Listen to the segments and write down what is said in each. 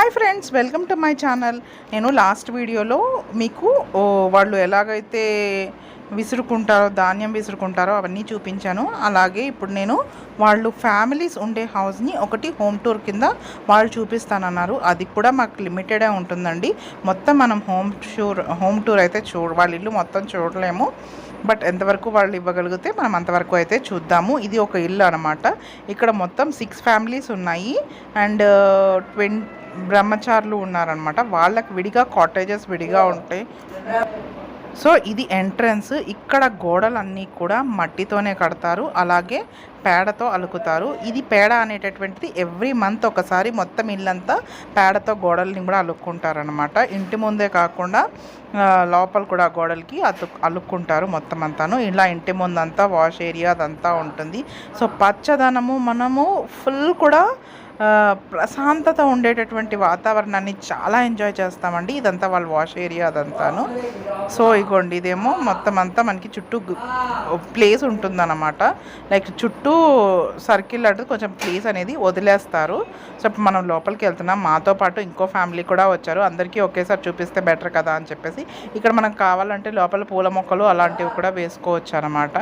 Hi friends, welcome to my channel. నేను last వీడియోలో మీకు వాళ్ళు ఎలాగైతే విసురుకుంటారో, ధాన్యం విసురుకుంటారో అవన్నీ చూపించాను. అలాగే ఇప్పుడు నేను వాళ్ళు ఫ్యామిలీస్ ఉండే హౌస్ని ఒకటి హోమ్ టూర్ కింద వాళ్ళు చూపిస్తానన్నారు. అది కూడా మాకు లిమిటెడే ఉంటుందండి. మొత్తం మనం హోమ్ టూర్ అయితే వాళ్ళ ఇల్లు మొత్తం చూడలేము. బట్ ఎంతవరకు వాళ్ళు ఇవ్వగలిగితే మనం అంతవరకు అయితే చూద్దాము. ఇది ఒక ఇల్లు అనమాట. ఇక్కడ మొత్తం 6 ఫ్యామిలీస్ ఉన్నాయి అండ్ 20 బ్రహ్మచారులు ఉన్నారనమాట. వాళ్ళకి విడిగా కాటేజెస్ విడిగా ఉంటాయి. సో ఇది ఎంట్రన్స్. ఇక్కడ గోడలన్నీ కూడా మట్టితోనే కడతారు, అలాగే పేడతో అలుకుతారు. ఇది పేడ అనేటటువంటిది ఎవ్రీ మంత్ ఒకసారి మొత్తం ఇల్లంతా పేడతో గోడల్ని కూడా అలుక్కుంటారనమాట. ఇంటి ముందే కాకుండా లోపల కూడా గోడలకి అలుక్కుంటారు మొత్తం అంతాను. ఇలా ఇంటి ముందంతా వాష్ ఏరియా అదంతా ఉంటుంది. సో పచ్చదనము మనము ఫుల్ కూడా ప్రశాంతత ఉండేటటువంటి వాతావరణాన్ని చాలా ఎంజాయ్ చేస్తామండి. ఇదంతా వాళ్ళ వాష్ ఏరియా అదంతాను. సో ఇగోండి, ఇదేమో మొత్తం అంతా మనకి చుట్టూ ప్లేస్ ఉంటుందన్నమాట. లైక్ చుట్టూ సర్కిల్ అంటే కొంచెం ప్లేస్ అనేది వదిలేస్తారు. సో ఇప్పుడు మనం లోపలికి వెళ్తున్నాం. మాతో పాటు ఇంకో ఫ్యామిలీ కూడా వచ్చారు. అందరికీ ఒకేసారి చూపిస్తే బెటర్ కదా అని చెప్పేసి ఇక్కడ మనకు కావాలంటే లోపల పూల మొక్కలు అలాంటివి కూడా వేసుకోవచ్చు అనమాట.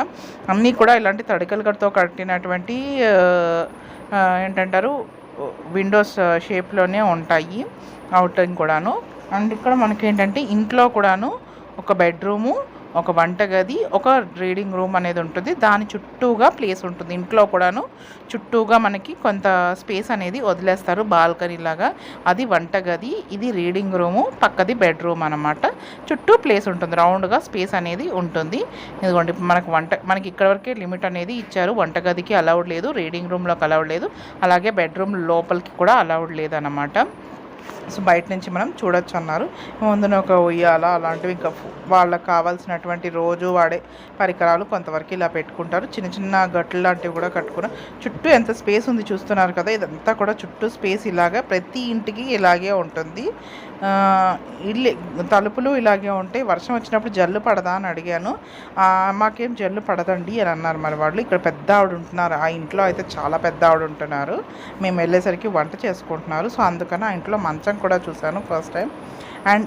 అన్నీ కూడా ఇలాంటి తడికలతో కట్టినటువంటి ఏంటంటారు విండోస్ షేప్లోనే ఉంటాయి అవుటింగ్ కూడాను. అండ్ ఇక్కడ మనకేంటంటే ఇంట్లో కూడాను ఒక బెడ్రూము, ఒక వంటగది, ఒక రీడింగ్ రూమ్ అనేది ఉంటుంది. దాని చుట్టూగా ప్లేస్ ఉంటుంది. ఇంట్లో కూడాను చుట్టూగా మనకి కొంత స్పేస్ అనేది వదిలేస్తారు బాల్కనీ లాగా. అది వంటగది, ఇది రీడింగ్ రూము, పక్కది బెడ్రూమ్ అనమాట. చుట్టూ ప్లేస్ ఉంటుంది, రౌండ్గా స్పేస్ అనేది ఉంటుంది. ఇదిగోండి మనకి ఇక్కడ వరకే లిమిట్ అనేది ఇచ్చారు. వంటగదికి అలౌడ్ లేదు, రీడింగ్ రూమ్లోకి అలౌడ్ లేదు, అలాగే బెడ్రూమ్ లోపలికి కూడా అలౌడ్ లేదన్నమాట. సో బయట నుంచి మనం చూడొచ్చు అన్నారు. ముందున ఒక ఉయ్యాల అలాంటివి ఇంకా వాళ్ళకి కావాల్సినటువంటి రోజు వాడే పరికరాలు కొంతవరకు ఇలా పెట్టుకుంటారు. చిన్న చిన్న గట్లు లాంటివి కూడా కట్టుకున్నారు. చుట్టూ ఎంత స్పేస్ ఉంది చూస్తున్నారు కదా. ఇదంతా కూడా చుట్టూ స్పేస్ ఇలాగా ప్రతి ఇంటికి ఇలాగే ఉంటుంది. ఇల్లు తలుపులు ఇలాగే ఉంటాయి. వర్షం వచ్చినప్పుడు జల్లు పడదా అని అడిగాను. మాకేం జల్లు పడదండి అని అన్నారు. మరి వాళ్ళు ఇక్కడ పెద్ద ఆవిడ ఉంటున్నారు. ఆ ఇంట్లో అయితే చాలా పెద్ద ఆవిడ ఉంటున్నారు. మేము వెళ్ళేసరికి వంట చేసుకుంటున్నారు. సో అందుకని ఆ ఇంట్లో మంచం కూడా చూశాను ఫస్ట్ టైం. అండ్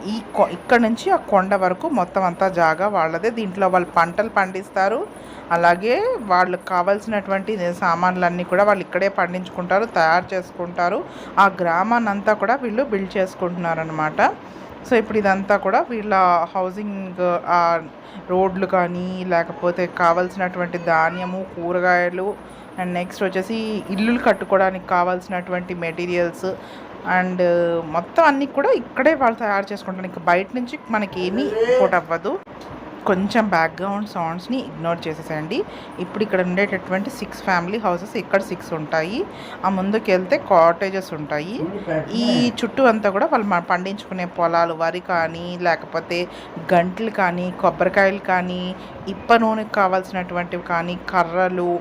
ఇక్కడ నుంచి ఆ కొండ వరకు మొత్తం అంతా జాగా వాళ్ళదే. దీంట్లో వాళ్ళు పంటలు పండిస్తారు, అలాగే వాళ్ళకి కావాల్సినటువంటి సామాన్లన్నీ కూడా వాళ్ళు ఇక్కడే పండించుకుంటారు, తయారు చేసుకుంటారు. ఆ గ్రామాన్ని అంతా కూడా వీళ్ళు బిల్డ్ చేసుకుంటున్నారు అనమాట. సో ఇప్పుడు ఇదంతా కూడా వీళ్ళ హౌసింగ్, రోడ్లు కానీ లేకపోతే కావాల్సినటువంటి ధాన్యము, కూరగాయలు, అండ్ నెక్స్ట్ వచ్చేసి ఇల్లులు కట్టుకోవడానికి కావాల్సినటువంటి మెటీరియల్స్ అండ్ మొత్తం అన్నీ కూడా ఇక్కడే వాళ్ళు తయారు చేసుకుంటారు. ఇంకా బయట నుంచి మనకి ఏమీ ఇంపోర్ట్ అవ్వదు. కొంచెం బ్యాక్గ్రౌండ్ సౌండ్స్ని ఇగ్నోర్ చేసేసండి. ఇప్పుడు ఇక్కడ ఉండేటటువంటి 6 ఫ్యామిలీ హౌసెస్ ఇక్కడ 6 ఉంటాయి. ఆ ముందుకు వెళ్తే కాటేజెస్ ఉంటాయి. ఈ చుట్టూ అంతా కూడా వాళ్ళు పండించుకునే పొలాలు, వరి కానీ లేకపోతే గంటలు కానీ, కొబ్బరికాయలు కానీ, ఇప్ప నూనెకి కావాల్సినటువంటివి కానీ, కర్రలు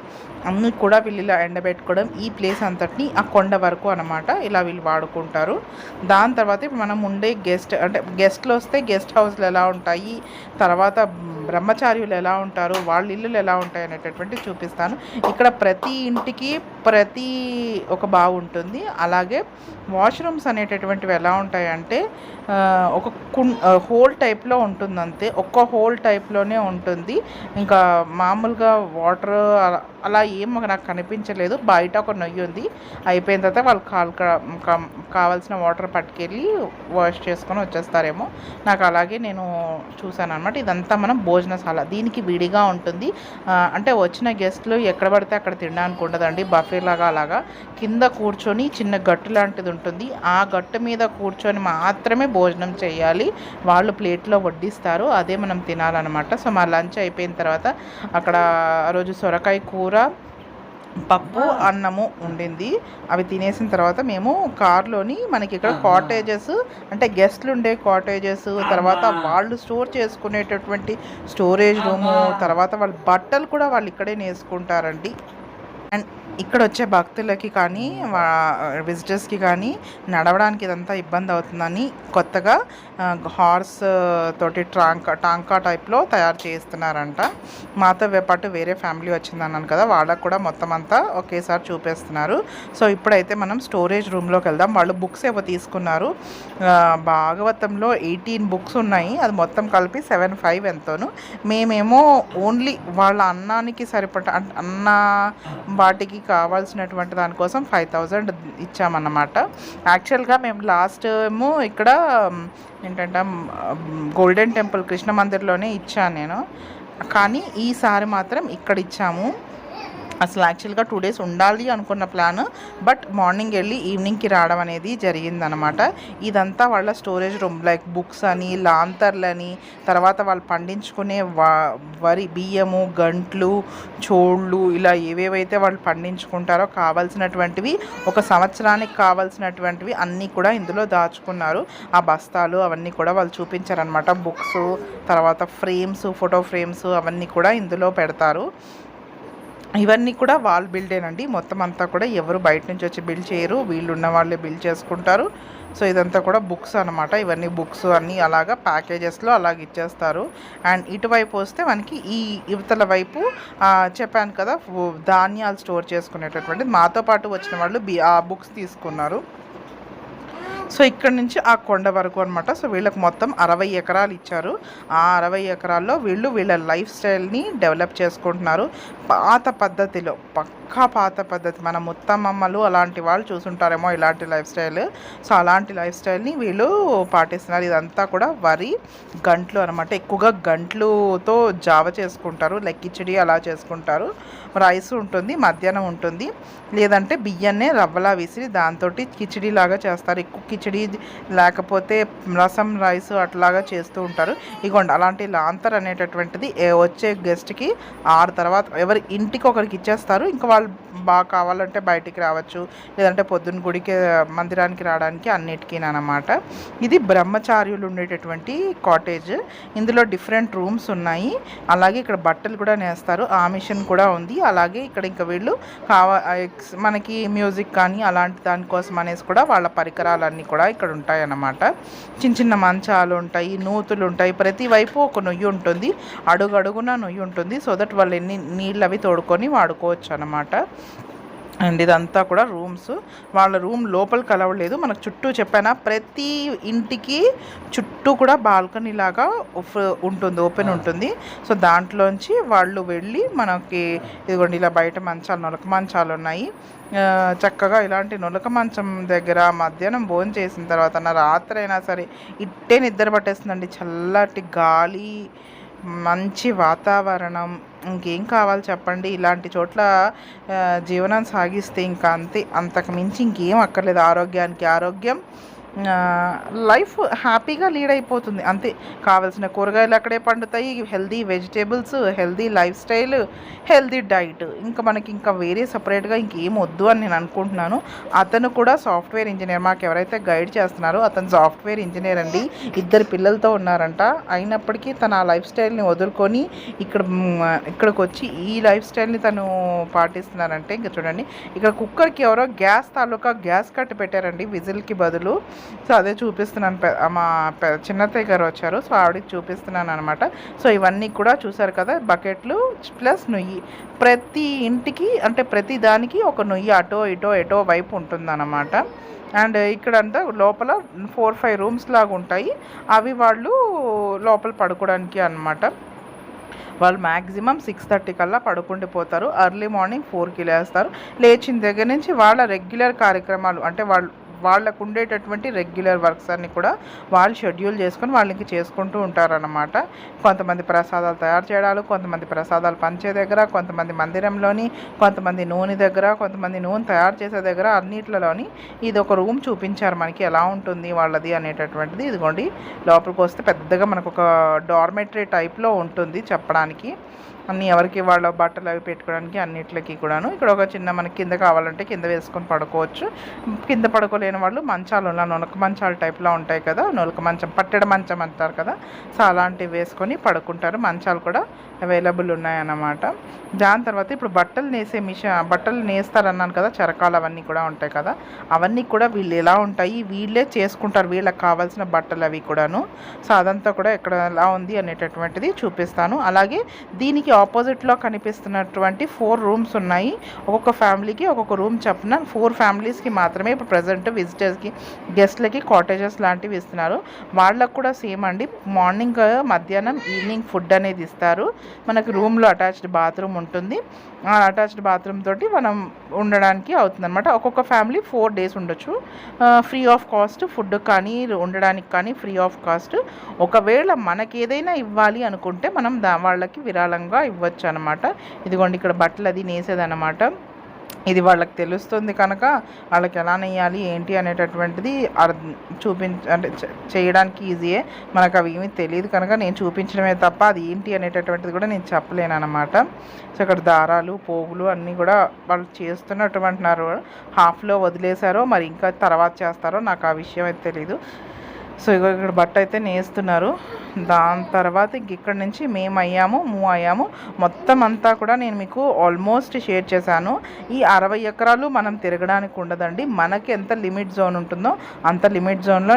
అన్నీ కూడా వీళ్ళు ఇలా ఎండబెట్టుకోవడం. ఈ ప్లేస్ అంతటిని ఆ కొండ వరకు అనమాట ఇలా వీళ్ళు వాడుకుంటారు. దాని తర్వాత ఇప్పుడు మనం ఉండే గెస్ట్లు వస్తే గెస్ట్ హౌస్లు ఎలా ఉంటాయి, తర్వాత బ్రహ్మచార్యులు ఎలా ఉంటారు, వాళ్ళ ఇల్లులు ఎలా ఉంటాయి అనేటటువంటి చూపిస్తాను. ఇక్కడ ప్రతి ఇంటికి ఒక బాగుంటుంది. అలాగే వాష్రూమ్స్ అనేటటువంటివి ఎలా ఉంటాయంటే ఒక హోల్ టైప్లో ఉంటుంది అంతే. ఒక్క హోల్ టైప్లోనే ఉంటుంది. ఇంకా మామూలుగా వాటర్ అలా ఏం నాకు కనిపించలేదు. బయట ఒక నొయ్యి ఉంది. అయిపోయిన తర్వాత వాళ్ళు కావాల్సిన వాటర్ పట్టుకెళ్ళి వాష్ చేసుకొని వచ్చేస్తారేమో. నాకు అలాగే నేను చూశాను అనమాట. ఇదంతా మనం భోజనశాల, దీనికి విడిగా ఉంటుంది. అంటే వచ్చిన గెస్ట్లు ఎక్కడ పడితే అక్కడ తినడానికి ఉండదండి. బఫే లాగా అలాగా కింద కూర్చొని చిన్న గట్టు లాంటిది ఉంటుంది. ఆ గట్టు మీద కూర్చొని మాత్రమే భోజనం చేయాలి. వాళ్ళు ప్లేట్లో వడ్డిస్తారు, అదే మనం తినాలన్నమాట. సో మా లంచ్ అయిపోయిన తర్వాత అక్కడ ఆ రోజు సొరకాయ కూర, పప్పు, అన్నము ఉండింది. అవి తినేసిన తర్వాత మేము కార్లోని మనకి ఇక్కడ కాటేజెస్ అంటే గెస్ట్లు ఉండే కాటేజెస్, తర్వాత వాళ్ళు స్టోర్ చేసుకునేటటువంటి స్టోరేజ్ రూము, తర్వాత వాళ్ళ బట్టలు కూడా వాళ్ళు ఇక్కడే నేసుకుంటారండి. అండ్ ఇక్కడ వచ్చే భక్తులకి కానీ విజిటర్స్కి కానీ నడవడానికి ఇదంతా ఇబ్బంది అవుతుందని కొత్తగా హార్స్ తోటి టాంకా టైప్లో తయారు చేస్తున్నారంట. మాతో పాటు వేరే ఫ్యామిలీ వచ్చిందన్నాను కదా, వాళ్ళకు కూడా మొత్తం అంతా ఒకేసారి చూపిస్తున్నారు. సో ఇప్పుడైతే మనం స్టోరేజ్ రూమ్లోకి వెళ్దాం. వాళ్ళు బుక్స్ ఏవో తీసుకున్నారు. భాగవతంలో 18 బుక్స్ ఉన్నాయి, అది మొత్తం కలిపి 7,500 ఎంతోను. మేమేమో ఓన్లీ వాళ్ళ అన్నానికి సరిపడ అన్న వాటికి కావాల్సినటువంటి దానికోసం 5,000 ఇచ్చామన్నమాట. యాక్చువల్గా మేము లాస్ట్ ఏమో ఇక్కడ ఏంటంటే గోల్డెన్ టెంపుల్ కృష్ణ మందిర్లోనే ఇచ్చాను నేను, కానీ ఈసారి మాత్రం ఇక్కడ ఇచ్చాము. అసలు యాక్చువల్గా 2 days ఉండాలి అనుకున్న ప్లాన్, బట్ మార్నింగ్ వెళ్ళి ఈవినింగ్కి రావడం అనేది జరిగిందనమాట. ఇదంతా వాళ్ళ స్టోరేజ్ రూమ్, లైక్ బుక్స్ అని, లాంతర్లని, తర్వాత వాళ్ళు పండించుకునే వరి, బియ్యము, గంట్లు, చోళ్ళు, ఇలా ఏవేవైతే వాళ్ళు పండించుకుంటారో కావాల్సినటువంటివి, ఒక సంవత్సరానికి కావాల్సినటువంటివి అన్నీ కూడా ఇందులో దాచుకున్నారు. ఆ బస్తాలు అవన్నీ కూడా వాళ్ళు చూపించారనమాట. బుక్స్, తర్వాత ఫ్రేమ్స్, ఫోటో ఫ్రేమ్స్ అవన్నీ కూడా ఇందులో పెడతారు. ఇవన్నీ కూడా వాల్ బిల్డేనండి. మొత్తం అంతా కూడా ఎవరు బయట నుంచి వచ్చి బిల్డ్ చేయరు, వీళ్ళు ఉన్న వాళ్ళే బిల్డ్ చేసుకుంటారు. సో ఇదంతా కూడా బుక్స్ అనమాట. ఇవన్నీ బుక్స్ అన్నీ అలాగా ప్యాకేజెస్లో అలాగ ఇచ్చేస్తారు. అండ్ ఇటువైపు వస్తే మనకి ఈ యువతల వైపు చెప్పాను కదా ధాన్యాలు స్టోర్ చేసుకునేటటువంటి, మాతో పాటు వచ్చిన వాళ్ళు ఆ బుక్స్ తీసుకున్నారు. సో ఇక్కడ నుంచి ఆ కొండ వరకు అనమాట. సో వీళ్ళకి మొత్తం 60 ఎకరాలు ఇచ్చారు. ఆ 60 ఎకరాల్లో వీళ్ళ లైఫ్ స్టైల్ని డెవలప్ చేసుకుంటున్నారు పాత పద్ధతిలో. పక్కా పాత పద్ధతి, మన ముత్తమ్మమ్మలు అలాంటి వాళ్ళు చూసుంటారేమో ఇలాంటి లైఫ్ స్టైల్. సో అలాంటి లైఫ్ స్టైల్ని వీళ్ళు పాటిస్తున్నారు. ఇదంతా కూడా వరి గంట్లు అనమాట. ఎక్కువగా గంట్లుతో జావ చేసుకుంటారు, లైక్ కిచిడి అలా చేసుకుంటారు. రైస్ ఉంటుంది, మధ్యాహ్నం ఉంటుంది, లేదంటే బియ్యాన్నే రవ్వలా విసిరి దాంతో కిచిడి లాగా చేస్తారు. ఎక్కువ కిచిడి లేకపోతే రసం రైస్ అట్లాగా చేస్తూ ఉంటారు. ఇగోండి అలాంటి లాంతర్ అనేటటువంటిది వచ్చే గెస్ట్కి 6 తర్వాత ఎవరి ఇంటికి ఒకరికి ఇచ్చేస్తారు. ఇంకా వాళ్ళు బాగా కావాలంటే బయటికి రావచ్చు, లేదంటే పొద్దున్న గుడికి మందిరానికి రావడానికి అన్నిటికీ అనమాట. ఇది బ్రహ్మచార్యులు ఉండేటటువంటి కాటేజ్. ఇందులో డిఫరెంట్ రూమ్స్ ఉన్నాయి. అలాగే ఇక్కడ బట్టలు కూడా నేస్తారు, ఆ మిషన్ కూడా ఉంది. అలాగే ఇక్కడ ఇంకా వీళ్ళు మనకి మ్యూజిక్ కానీ అలాంటి దానికోసం అనేసి కూడా వాళ్ళ పరికరాలన్నీ కూడా ఇక్కడ ఉంటాయి అన్నమాట. చిన్న చిన్న మంచాలు ఉంటాయి, నూతులు ఉంటాయి, ప్రతి వైపు ఒక నొయ్యి ఉంటుంది, అడుగడుగున నొయ్యి ఉంటుంది. సో దట్ వాళ్ళు ఎన్ని నీళ్ళు అవి తోడుకొని వాడుకోవచ్చు అన్నమాట. అండ్ ఇదంతా కూడా రూమ్స్. వాళ్ళ రూమ్ లోపల కలవలేదు, మనకు చుట్టూ చెప్పానా ప్రతి ఇంటికి చుట్టూ కూడా బాల్కనీ లాగా ఉంటుంది, ఓపెన్ ఉంటుంది. సో దాంట్లోంచి వాళ్ళు వెళ్ళి మనకి ఇదిగోండి ఇలా బయట మంచాలు, నొలక మంచాలు ఉన్నాయి. చక్కగా ఇలాంటి నొలక మంచం దగ్గర మధ్యాహ్నం భోజనం చేసిన తర్వాత రాత్రి అయినా సరే ఇట్టే నిద్ర పట్టేస్తుందండి. చల్లటి గాలి, మంచి వాతావరణం, ఇంకేం కావాలి చెప్పండి. ఇలాంటి చోట్ల జీవనం సాగిస్తే ఇంకా అంతే, అంతకు మించి ఇంకేం అక్కర్లేదు. ఆరోగ్యానికి ఆరోగ్యం, లైఫ్ హ్యాపీగా లీడ్ అయిపోతుంది అంతే. కావాల్సిన కూరగాయలు అక్కడే పండుతాయి, healthy vegetables, healthy life style, healthy diet. ఇంకా మనకి ఇంకా వేరే సపరేట్గా ఇంకేం వద్దు అని నేను అనుకుంటున్నాను. అతను కూడా సాఫ్ట్వేర్ ఇంజనీర్, మాకు ఎవరైతే గైడ్ చేస్తున్నారో అతను సాఫ్ట్వేర్ ఇంజనీర్ అండి. 2 పిల్లలతో ఉన్నారంట. అయినప్పటికీ తన ఆ లైఫ్ స్టైల్ని వదులుకొని ఇక్కడికి వచ్చి ఈ లైఫ్ స్టైల్ని తను పాటిస్తున్నారంటే ఇంకా చూడండి. ఇక్కడ కుక్కర్కి ఎవరో గ్యాస్ కట్టు పెట్టారండి విజిల్కి బదులు. సో అదే చూపిస్తున్నాను. మా చిన్నత్తయ్య గారు వచ్చారు, సో ఆవిడకి చూపిస్తున్నాను అనమాట. సో ఇవన్నీ కూడా చూసారు కదా, బకెట్లు ప్లస్ నొయ్యి. ప్రతి ఇంటికి అంటే ప్రతి దానికి ఒక నొయ్యి అటో ఇటో ఎటో వైపు ఉంటుందన్నమాట. అండ్ ఇక్కడంతా లోపల 4-5 రూమ్స్ లాగా ఉంటాయి. అవి వాళ్ళు లోపల పడుకోవడానికి అనమాట. వాళ్ళు మ్యాక్సిమం 6:30 కల్లా పడుకుండిపోతారు. ఎర్లీ మార్నింగ్ 4కి లేస్తారు. లేచిన దగ్గర నుంచి వాళ్ళ రెగ్యులర్ కార్యక్రమాలు అంటే వాళ్ళకు ఉండేటటువంటి రెగ్యులర్ వర్క్స్ అన్నీ కూడా వాళ్ళు షెడ్యూల్ చేసుకొని వాళ్ళకి చేసుకుంటూ ఉంటారన్నమాట. కొంతమంది ప్రసాదాలు తయారు చేయడాలు, కొంతమంది ప్రసాదాలు పంచే దగ్గర, కొంతమంది మందిరంలోని, కొంతమంది నూనె దగ్గర, కొంతమంది నూనె తయారు చేసే దగ్గర, అన్నిట్లలోని ఇది ఒక రూమ్ చూపించారు మనకి ఎలా ఉంటుంది వాళ్ళది అనేటటువంటిది. ఇదిగోండి లోపలికి వస్తే పెద్దగా మనకు ఒక డార్మెటరీ టైప్లో ఉంటుంది చెప్పడానికి. అన్నీ ఎవరికి వాళ్ళ బట్టలు అవి పెట్టుకోవడానికి అన్నిట్లకి కూడాను. ఇక్కడ ఒక చిన్న మనకి కింద కావాలంటే కింద వేసుకొని పడుకోవచ్చు. కింద పడుకోలేని వాళ్ళు మంచాలు నులక మంచాలు టైప్లో ఉంటాయి కదా, నులక మంచం పట్టెడ మంచం అంటారు కదా, సో అలాంటివి వేసుకొని పడుకుంటారు. మంచాలు కూడా అవైలబుల్ ఉన్నాయన్నమాట. దాని తర్వాత ఇప్పుడు బట్టలు నేస్తారన్నాను కదా, చరకాలు అవన్నీ కూడా ఉంటాయి కదా, అవన్నీ కూడా వీళ్ళు ఎలా ఉంటాయి, వీళ్ళే చేసుకుంటారు వీళ్ళకి కావాల్సిన బట్టలు అవి కూడాను. సో అదంతా కూడా ఎక్కడ ఎలా ఉంది అనేటటువంటిది చూపిస్తాను. అలాగే దీనికి ఆపోజిట్లో కనిపిస్తున్నటువంటి 4 రూమ్స్ ఉన్నాయి. ఒక్కొక్క ఫ్యామిలీకి ఒక్కొక్క రూమ్ చొప్పున 4 ఫ్యామిలీస్కి మాత్రమే ఇప్పుడు ప్రజెంట్ విజిటర్స్కి గెస్ట్లకి కాటేజెస్ లాంటివి ఇస్తున్నారు. వాళ్ళకు కూడా సేమ్ అండి, మార్నింగ్ మధ్యాహ్నం ఈవినింగ్ ఫుడ్ అనేది ఇస్తారు. మనకి రూమ్లో అటాచ్డ్ బాత్రూమ్ ఉంటుంది. ఆ అటాచ్డ్ బాత్రూమ్ తోటి మనం ఉండడానికి అవుతుందన్నమాట. ఒక్కొక్క ఫ్యామిలీ 4 days ఉండొచ్చు. ఫ్రీ ఆఫ్ కాస్ట్ ఫుడ్ కానీ ఉండడానికి కానీ ఫ్రీ ఆఫ్ కాస్ట్. ఒకవేళ మనకి ఏదైనా ఇవ్వాలి అనుకుంటే మనం వాళ్ళకి విరాళంగా ఇవ్వచ్చు అనమాట. ఇదిగోండి ఇక్కడ బట్టలు అది నేసేదన్నమాట. ఇది వాళ్ళకి తెలుస్తుంది కనుక వాళ్ళకి ఎలా నెయ్యాలి ఏంటి అనేటటువంటిది అంటే చేయడానికి ఈజీయే. మనకు అవి ఏమీ తెలియదు కనుక నేను చూపించడమే తప్ప అది ఏంటి అనేటటువంటిది కూడా నేను చెప్పలేను అనమాట. సో ఇక్కడ దారాలు పోగులు అన్నీ కూడా వాళ్ళు చేస్తున్నటువంటున్నారు. హాఫ్లో వదిలేశారో మరి ఇంకా తర్వాత చేస్తారో నాకు ఆ విషయం అయితే తెలీదు. సో ఇక్కడ బట్ట అయితే నేస్తున్నారు. దాని తర్వాత ఇక్కడ నుంచి మేము మూవ్ అయ్యాము. మొత్తం అంతా కూడా నేను మీకు ఆల్మోస్ట్ షేర్ చేశాను. ఈ 60 ఎకరాలు మనం తిరగడానికి ఉండదండి. మనకి ఎంత లిమిట్ జోన్ ఉంటుందో అంత లిమిట్ జోన్లో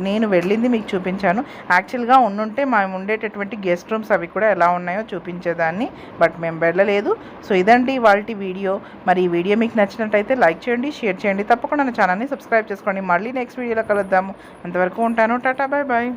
నేను వెళ్ళింది మీకు చూపించాను. యాక్చువల్గా ఉండుంటే మేము ఉండేటటువంటి గెస్ట్ రూమ్స్ అవి కూడా ఎలా ఉన్నాయో చూపించేదాన్ని, బట్ మేము వెళ్ళలేదు. సో ఇదండి వాళ్ళ వీడియో. మరి ఈ వీడియో మీకు నచ్చినట్టయితే లైక్ చేయండి, షేర్ చేయండి, తప్పకుండా నా ఛానల్ని సబ్స్క్రైబ్ చేసుకోండి. మళ్ళీ నెక్స్ట్ వీడియోలో కలుద్దాము. అంతవరకు ఉంటాను. టాటా, బాయ్ బాయ్.